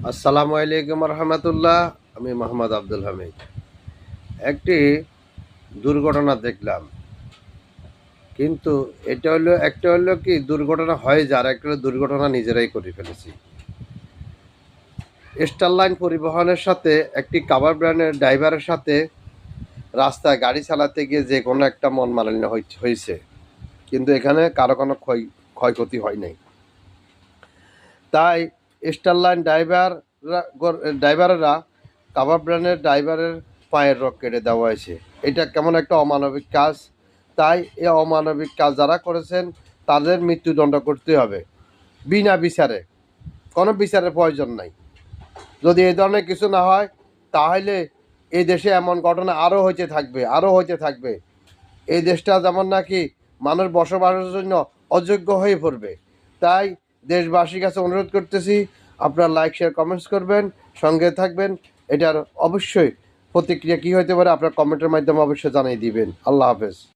আসসালামু আলাইকুম রহমতুল্লাহ। আমি মোহাম্মদ আব্দুল হামিদ। একটি দুর্ঘটনা দেখলাম, কিন্তু একটা হলো কি দুর্ঘটনা হয়, যার একটা হলো দুর্ঘটনা নিজেরাই করে ফেলেছি। স্টারলাইন পরিবহনের সাথে একটি কাভার ব্র্যান্ডের ড্রাইভারের সাথে রাস্তায় গাড়ি চালাতে গিয়ে যে কোনো একটা মন মালিন্য হয়েছে, কিন্তু এখানে কারো কোনো ক্ষয়ক্ষতি হয় নাই। তাই স্টারলাইন ড্রাইভারেরা কাভার ব্র্যান্ডের ড্রাইভারের পায়ের রক কেটে দেওয়া হয়েছে। এটা কেমন একটা অমানবিক কাজ। তাই এই অমানবিক কাজ যারা করেছেন তাদের মৃত্যুদণ্ড করতে হবে বিনা বিচারে। কোনো বিচারের প্রয়োজন নাই। যদি এই ধরনের কিছু না হয়, তাহলে এই দেশে এমন ঘটনা আরও হইতে থাকবে। এই দেশটা যেমন নাকি মানুষ বসবাসের জন্য অযোগ্য হয়ে পড়বে। তাই দেশবাসীর কাছে অনুরোধ করতেছি, আপনারা লাইক, শেয়ার, কমেন্টস করবেন, সঙ্গে থাকবেন। এটার অবশ্যই প্রতিক্রিয়া কী হতে পারে আপনার কমেন্টের মাধ্যমে অবশ্যই জানিয়ে দিবেন। আল্লাহ হাফেজ।